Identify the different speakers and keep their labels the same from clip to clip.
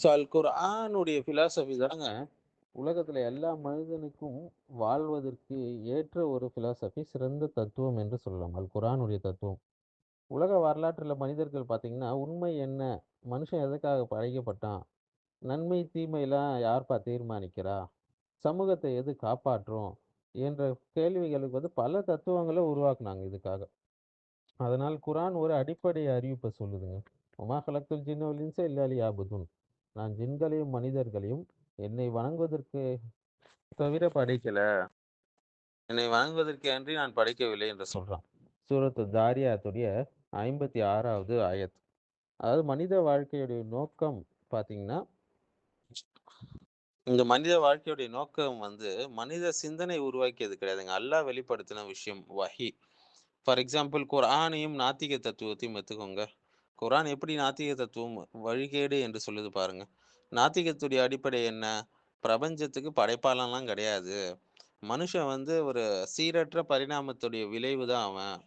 Speaker 1: So அல் குர்ஆனுடைய philosophy தாங்க உலகத்துல எல்லா மனிதனுக்கும் வாழ்வதற்கு ஏற்ற ஒரு ஃபிலாசபி, சிறந்த தத்துவம் என்று சொல்லலாம். அல் குர்ஆனுடைய தத்துவம். உலக வரலாற்றுல மனிதர்கள் பார்த்தீங்கன்னா, உண்மை என்ன? மனுஷன் எதுக்காக படைக்கப்பட்டான்? நன்மை, தீமைலாம் யார்ப்பா தீர்மானிக்கிறா? சமூகத்த எது காப்பாற்றும்? என்ற கேள்விகளுக்கு பல தத்துவங்கள உருவாக்குனாங்க இதுக்காக. அதனால் குர்ஆன் ஒரு அடிப்படை அறிவிப்ப சொல்லுதுங்க. "வமா கலக்துல் ஜின்ன வல் இன்ஸ இல்லா லியஅ்புதூன்." நான் ஜின்களையும், மனிதர்களையும் என்னை வணங்குவதற்கு தவிர படைக்கல. என்னை வணங்குவதற்கு அன்றி நான் படைக்கவில்லை என்று சொல்றான். சூரத்து தாரியாத்துடைய 56வது ஆயத். அதாவது மனித வாழ்க்கையுடைய நோக்கம் பார்த்தீங்கன்னா, இந்த மனித வாழ்க்கையுடைய நோக்கம் மனித சிந்தனை உருவாக்கியது கிடையாதுங்க. அல்லாஹ் வெளிப்படுத்தின விஷயம் வஹி. ஃபார் எக்ஸாம்பிள் குர்ஆனையும் நாத்திக தத்துவத்தையும் எடுத்துக்கோங்க. குர்ஆன் எப்படி நாத்திக தத்துவம் வழிகேடு என்று சொல்லுது பாருங்க. நாத்திகத்துடைய அடிப்படை என்ன? பிரபஞ்சத்துக்கு படைப்பாளன்லாம் கிடையாது. மனுஷன் ஒரு சீரற்ற பரிணாமத்துடைய விளைவு தான் அவன்.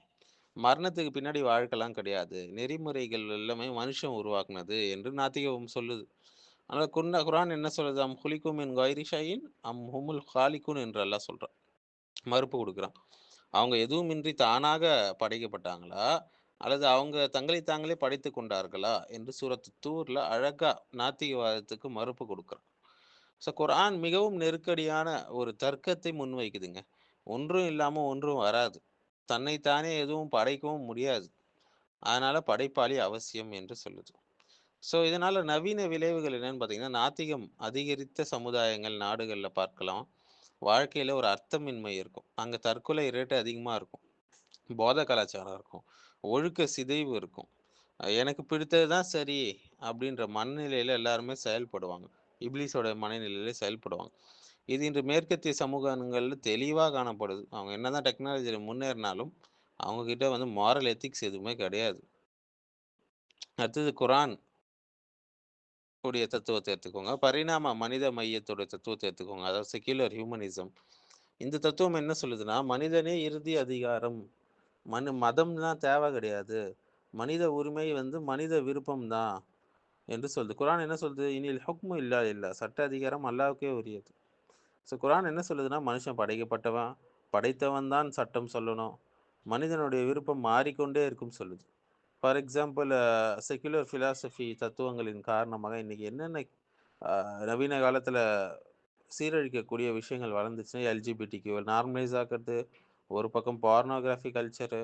Speaker 1: மரணத்துக்கு பின்னாடி வாழ்க்கைலாம் கிடையாது. நெறிமுறைகள் எல்லாமே மனுஷன் உருவாக்குனது என்று நாத்திகம் சொல்லுது. ஆனா குர்ஆன் என்ன சொல்லுது? "அம் குலிகு மின் கய்ரி ஷைஇன் அம் ஹுமுல் காலிகூன்" என்று அல்லாஹ் சொல்றான். மறுப்பு குடுக்குறான். அவங்க எதுவுமின்றி தானாக படைக்கப்பட்டாங்களா? அல்லது அவங்க தங்களை தாங்களே படைத்துக் கொண்டார்களா? என்று சூரத்து தூர்ல அழகா நாத்திகவாதத்துக்கு மறுப்பு குடுக்குறான். ஸோ குர்ஆன் மிகவும் நெருக்கடியான ஒரு தர்க்கத்தை முன்வைக்குதுங்க. ஒன்றும் இல்லாம ஒன்றும் வராது. தன்னைத்தானே எதுவும் படைக்கவும் முடியாது. அதனால படைப்பாளி அவசியம் என்று சொல்லுது. ஸோ இதனால நவீன விளைவுகள் என்னன்னு பார்த்தீங்கன்னா, நாத்திகம் அதிகரித்த சமுதாயங்கள், நாடுகள்ல பார்க்கலாம். வாழ்க்கையில ஒரு அர்த்தமின்மை இருக்கும். அங்க தற்கொலை ரேட் அதிகமா இருக்கும். போதை கலாச்சாரம் இருக்கும். ஒழுக்க சிதைவு இருக்கும். எனக்கு பிடித்தது தான் சரி அப்படின்ற மனநிலையில எல்லாருமே செயல்படுவாங்க. இப்லீஸோட மனநிலையில செயல்படுவாங்க. இது இன்று மேற்கத்திய சமூகங்கள்ல தெளிவா காணப்படுது. அவங்க என்னதான் டெக்னாலஜில முன்னேறினாலும், அவங்க கிட்ட மாரல் எத்திக்ஸ் எதுவுமே கிடையாது. அடுத்தது குரான் உடைய தத்துவத்த எடுத்துக்கோங்க. பரிணாம மனித மையத்தோட தத்துவத்த எடுத்துக்கோங்க. அதாவது செக்யுலர் ஹியூமனிசம். இந்த தத்துவம் என்ன சொல்லுதுன்னா, மனிதனே இறுதி அதிகாரம். மதம்லாம் தேவை கிடையாது. மனித உரிமை மனித விருப்பம் தான் என்று சொல்லுது. குர்ஆன் என்ன சொல்லுது? "இனில் ஹுக்மு இல்லா லில்லாஹ்." சட்ட அதிகாரம் அல்லாஹ்வுக்கே உரியது. ஸோ குர்ஆன் என்ன சொல்லுதுன்னா, மனுஷன் படைக்கப்பட்டவன். படைத்தவன் தான் சட்டம் சொல்லணும். மனிதனுடைய விருப்பம் மாறிக்கொண்டே இருக்கும்னு சொல்லுது. ஃபார் எக்ஸாம்பிள் செக்யுலர் பிலாசபி தத்துவங்களின் காரணமாக இன்னைக்கு என்னென்ன அ நவீன காலத்தில சீரழிக்கக்கூடிய விஷயங்கள் வளர்ந்துச்சுன்னா, எல்ஜிபிடிக்யூ நார்மலைஸ் ஆக்குறது, ஒரு பக்கம் போர்னோகிராஃபி கல்ச்சரு,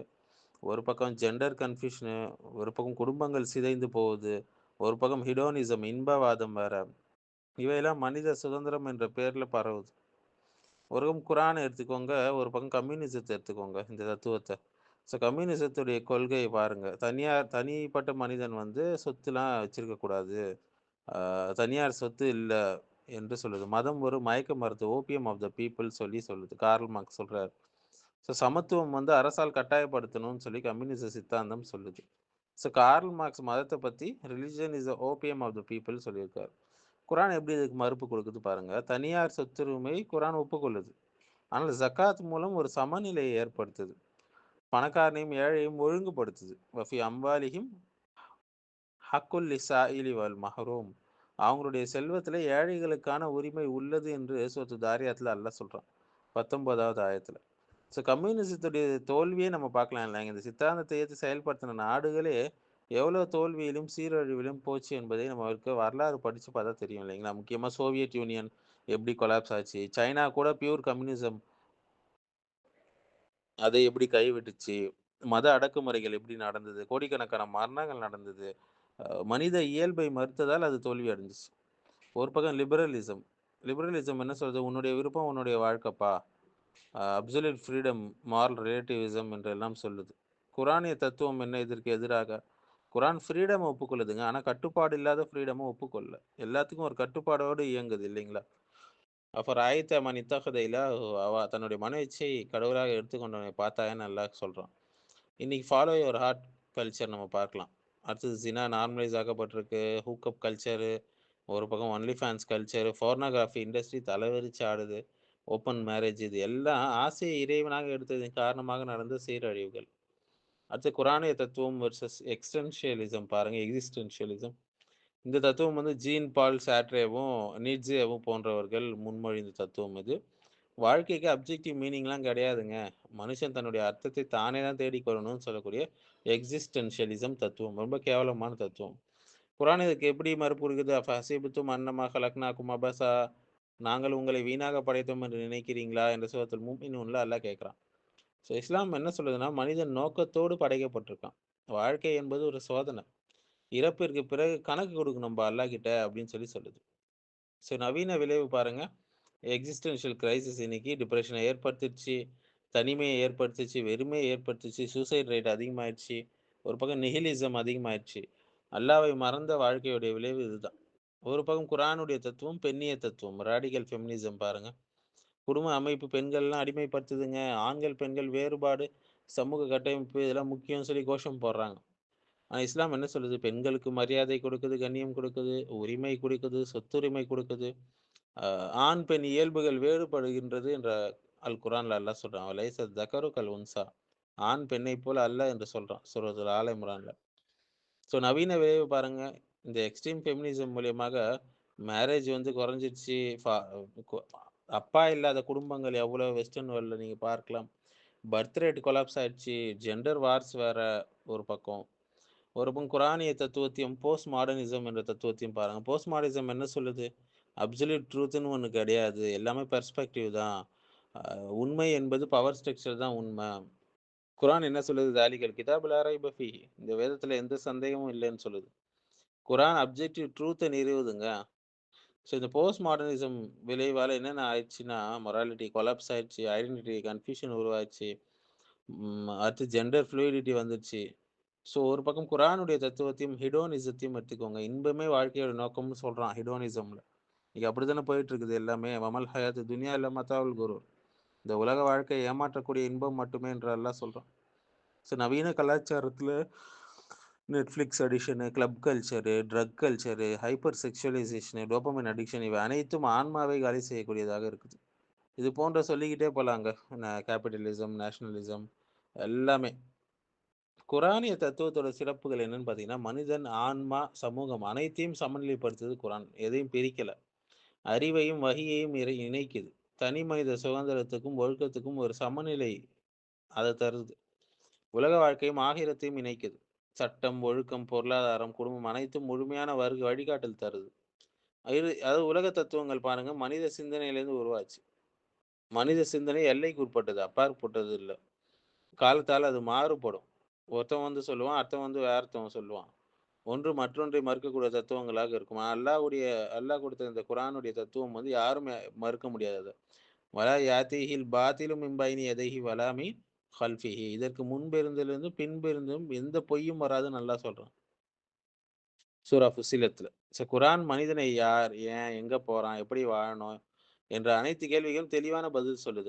Speaker 1: ஒரு பக்கம் ஜெண்டர் கன்ஃப்யூஷனு, ஒரு பக்கம் குடும்பங்கள் சிதைந்து போகுது, ஒரு பக்கம் ஹிடோனிசம் இன்பவாதம் வேற. இவையெல்லாம் மனித சுதந்திரம் என்ற பேர்ல பரவுது. ஒரு பக்கம் குரான எடுத்துக்கோங்க, ஒரு பக்கம் கம்யூனிசத்த எடுத்துக்கோங்க, இந்த தத்துவத்த. ஸோ கம்யூனிசத்துடைய கொள்கைய பாருங்க. தனிப்பட்ட மனிதன் சொத்துலாம் வச்சிருக்கக்கூடாது. தனியார் சொத்து இல்ல என்று சொல்லுது. மதம் ஒரு மயக்க மருந்து, ஓபியம் ஆஃப் த பீப்பிள் சொல்லுது. கார்ல் மார்க்ஸ் சொல்றாரு. ஸோ சமத்துவம் அரசால் கட்டாயப்படுத்தணும்னு சொல்லி கம்யூனிச சித்தாந்தம் சொல்லுது. ஸோ கார்ல் மார்க்ஸ் மதத்த பத்தி religion is the opium of the people சொல்லியிருக்காரு. குரான் எப்படி இதுக்கு மறுப்பு கொடுக்குது பாருங்க. தனியார் சொத்துரிமை குரான் ஒப்புக்கொள்ளுது. ஆனால் ஜக்காத் மூலம் ஒரு சமநிலையை ஏற்படுத்துது. பணக்காரனையும் ஏழையும் ஒழுங்குபடுத்துது. வஃபி அம்வாலிஹிம் ஹக்குல் லிஸாயிலி வல் மஹ்ரூம். அவங்களுடைய செல்வத்துல ஏழைகளுக்கான உரிமை உள்ளது என்று சூரத்து தாரியாத்துல அல்லாஹ் சொல்றான். 19வது ஆயத்துல. ஸோ கம்யூனிசத்துடைய தோல்வியே நம்ம பார்க்கலாம் இல்லைங்க. இந்த சித்தாந்தத்தை ஏற்று செயல்படுத்தின நாடுகளே எவ்வளோ தோல்வியிலும் சீரழிவிலும் போச்சு என்பதை நம்மளுக்கு வரலாறு படிச்சு பார்த்தா தெரியும் இல்லைங்களா? முக்கியமா சோவியத் யூனியன் எப்படி கொலாப்ஸ் ஆச்சு. சைனா கூட பியூர் கம்யூனிசம் அதை எப்படி கைவிட்டுச்சு. மத அடக்குமுறைகள் எப்படி நடந்தது. கோடிக்கணக்கான மரணங்கள் நடந்தது. மனித இயல்பை மறுத்ததால் அது தோல்வி அடைஞ்சுச்சு. ஒரு பக்கம் லிபரலிசம். லிபரலிசம் என்ன சொல்றது? உன்னுடைய விருப்பம் உன்னுடைய வாழ்க்கைப்பா. அப்சல்யூட் ஃப்ரீடம், மாரல் ரிலேட்டிவிசம் என்றெல்லாம் சொல்லுது. குரானிய தத்துவம் என்ன இதற்கு எதிராக? குரான் ஃப்ரீடம் ஒப்புக்கொள்ளுதுங்க. ஆனா கட்டுப்பாடு இல்லாத ஃப்ரீடமும் ஒப்புக்கொள்ளல. எல்லாத்துக்கும் ஒரு கட்டுப்பாடோடு இயங்குது இல்லைங்களா? "அஃபரைத்த மன் இத்தகத இலாஹு ஹவா." தன்னுடைய மன இச்சையை கடவுளாக எடுத்துக்கொண்டவனை பார்த்தாயான்னு அல்லாஹ் சொல்றான். இன்னைக்கு ஃபாலோ யுவர் ஹார்ட் கல்ச்சர் நம்ம பார்க்கலாம். அடுத்தது ஸினா நார்மலைஸ் ஆக்கப்பட்டிருக்கு. ஹூக்கப் கல்ச்சரு, ஒரு பக்கம் OnlyFans culture, pornography industry தலைவிரிச்சு ஆடுது. ஓப்பன் மேரேஜ் இது எல்லாம் ஆசையை இறைவனாக எடுத்ததன் காரணமாக நடந்த சீரழிவுகள். அடுத்து குரானிய தத்துவம் வெர்சஸ் எக்ஸ்டென்ஷியலிசம் பாருங்க. எக்ஸிஸ்டென்ஷியலிசம். இந்த தத்துவம் வந்து ஜீன் பால் சாட்ரேவும், நீட்சேவும் போன்றவர்கள் முன்மொழிந்த தத்துவம் இது. வாழ்க்கைக்கு அப்ஜெக்டிவ் மீனிங்லாம் கிடையாதுங்க. மனுஷன் தன்னுடைய அர்த்தத்தை தானே தான் தேடிக் வரணும்னு சொல்லக்கூடிய எக்ஸிஸ்டென்ஷியலிசம் தத்துவம். ரொம்ப கேவலமான தத்துவம். குர்ஆன் இதுக்கு எப்படி மறுப்பு இருக்குது? "அஃபஹசிப்தும் அன்னமா கலக்னாக்கும் அபஸா" நாங்கள் உங்களை வீணாக படைத்தோம் என்று நினைக்கிறீங்களா? என்ற சூரத்துல் முஃமினூன்ல அல்லாஹ் கேட்கிறான். ஸோ இஸ்லாம் என்ன சொல்லுதுன்னா, மனிதன் நோக்கத்தோடு படைக்கப்பட்டிருக்கான். வாழ்க்கை என்பது ஒரு சோதனை. இறப்பிற்கு பிறகு கணக்கு கொடுக்கணும் நம்ப அல்லாஹ்கிட்ட அப்படின்னு சொல்லுது. ஸோ நவீன விளைவு பாருங்க. எக்ஸிஸ்டென்ஷியல் கிரைசிஸ் இன்னைக்கு டிப்ரஷனை ஏற்படுத்திருச்சு, தனிமையை ஏற்படுத்துச்சு, வெறுமையை ஏற்படுத்துச்சு, சூசைட் ரேட் அதிகமாயிருச்சு. ஒரு பக்கம் நிஹிலிசம் அதிகமாயிருச்சு. அல்லாஹ்வை மறந்த வாழ்க்கையுடைய விளைவு இதுதான். ஒரு பக்கம் குர்ஆனுடைய தத்துவம், பெண்ணிய தத்துவம், ராடிகல் ஃபெமினிசம் பாருங்க. குடும்ப அமைப்பு பெண்கள்லாம் அடிமைப்படுத்துதுங்க. ஆண்கள், பெண்கள் வேறுபாடு, சமூக கட்டமைப்பு இதெல்லாம் முக்கியம்னு சொல்லி கோஷம் போடுறாங்க. ஆனா இஸ்லாம் என்ன சொல்லுது? பெண்களுக்கு மரியாதை கொடுக்குது, கண்ணியம் கொடுக்குது, உரிமை கொடுக்குது, சொத்துரிமை கொடுக்குது. அ ஆண், பெண் இயல்புகள் வேறுபடுகின்றது என்ற அல் குர்ஆன்ல அல்லாஹ் சொல்றான். "வலைஸ தகரு கல் உன்சா" ஆண் பெண்ணைப் போல அல்ல என்று சொல்றான். சூரத்துல் ஆல இம்ரான்ல. ஸோ நவீன விளைவு பாருங்க. இந்த எக்ஸ்ட்ரீம் ஃபெமினிசம் மூலியமாக மேரேஜ் வந்து குறைஞ்சிருச்சு. கொ அப்பா இல்லாத குடும்பங்கள் எவ்வளோ வெஸ்டர்ன் வேர்ல்ட்ல நீங்க பார்க்கலாம். பர்த் ரேட் கொலாப்ஸ் ஆயிடுச்சு. ஜெண்டர் வார்ஸ் வேற ஒரு பக்கம். ஒரு பக்கம் குரானிய தத்துவத்தையும், போஸ்ட் மாடர்னிசம் என்ற தத்துவத்தையும் பாருங்க. போஸ்ட் மாடர்னிசம் என்ன சொல்லுது? அப்சல்யூட் ட்ரூத்ன்னு ஒண்ணு கிடையாது. எல்லாமே பெர்ஸ்பெக்டிவ் தான். அ உண்மை என்பது பவர் ஸ்ட்ரக்சர் தான் உண்மை. குரான் என்ன சொல்லுது? "தாலிகல் கிதாபு லா ரைப ஃபீஹி" இந்த வேதத்துல எந்த சந்தேகமும் இல்லைன்னு சொல்லுது. குரான் அப்ஜெக்டிவ் ட்ரூத்த நிறுவுதுங்க. ஸோ இந்த போஸ்ட் மாடர்னிசம் விளைவால என்னென்ன ஆயிடுச்சுன்னா, மொராலிட்டி கொலாப்ஸ் ஆயிடுச்சு, ஐடென்டிட்டி கன்ஃப்யூஷன் உருவாச்சு. அடுத்து ஜெண்டர் ஃப்ளூயிடிட்டி வந்துருச்சு. ஸோ ஒரு பக்கம் குர்ஆனுடைய தத்துவத்தையும், ஹிடோனிசத்தையும் எடுத்துக்கோங்க. இன்பமே வாழ்க்கையோட நோக்கம்னு சொல்றான் ஹிடோனிசம்ல. இன்னைக்கு அப்படித்தானே போயிட்டு இருக்குது எல்லாமே. "வமல் ஹயாத்து துன்யா இல்ல மத்தாஉல் குரூர்" இந்த உலக வாழ்க்கை ஏமாற்றக்கூடிய இன்பம் மட்டுமே என்று அல்லாஹ் சொல்றான். ஸோ நவீன கலாச்சாரத்துல Netflix addiction, club culture, drug culture, hyper sexualisation, dopamine addiction இவை அனைத்தும் ஆன்மாவை காலி செய்யக்கூடியதாக இருக்குது. இது போன்ற சொல்லிக்கிட்டே போலாங்க. கேபிட்டலிசம், நேஷனலிசம் எல்லாமே. குரானிய தத்துவத்தோட சிறப்புகள் என்னன்னு பார்த்தீங்கன்னா, மனிதன், ஆன்மா, சமூகம் அனைத்தையும் சமநிலைப்படுத்துது குரான். எதையும் பிரிக்கல. அறிவையும், வஹீயையும் இணைக்குது. தனி மனித சுதந்திரத்துக்கும், ஒழுக்கத்துக்கும் ஒரு சமநிலை அத தருது. உலக வாழ்க்கையும், ஆகிரத்தையும் இணைக்குது. சட்டம், ஒழுக்கம், பொருளாதாரம், குடும்பம் அனைத்தும் முழுமையான வழிகாட்டல் தருது. அதாவது உலக தத்துவங்கள் பாருங்க, மனித சிந்தனையிலேருந்து உருவாச்சு. மனித சிந்தனை எல்லைக்கு உட்பட்டது, அப்பாற்பட்டது இல்ல. காலத்தால அது மாறுபடும். ஒருத்தன் வந்து சொல்லுவான், அடுத்தவன் வந்து வேற ஒருத்தவன் சொல்லுவான். ஒன்று மற்றொன்றை மறுக்கக்கூடிய தத்துவங்களாக இருக்கும். அல்லாஹ் கொடுத்த இந்த குர்ஆனுடைய தத்துவம் வந்து யாரும் மறுக்க முடியாதது. வலா யாத்தீஹில் பாத்திலு மின் பைனி யதைஹி வலா மின் கல்ஃபிஹி. இதற்கு முன்பிருந்திலிருந்தும், பின்பிருந்தும் எந்த பொய்யும் வராதுன்னு அல்லாஹ் சொல்றான். சூரா ஃபுssiலத்ல. குர்ஆன் மனிதனை யார், ஏன், எங்க போறான், எப்படி வாழணும் என்ற அனைத்து கேள்விகளும் தெளிவான பதில் சொல்லுது.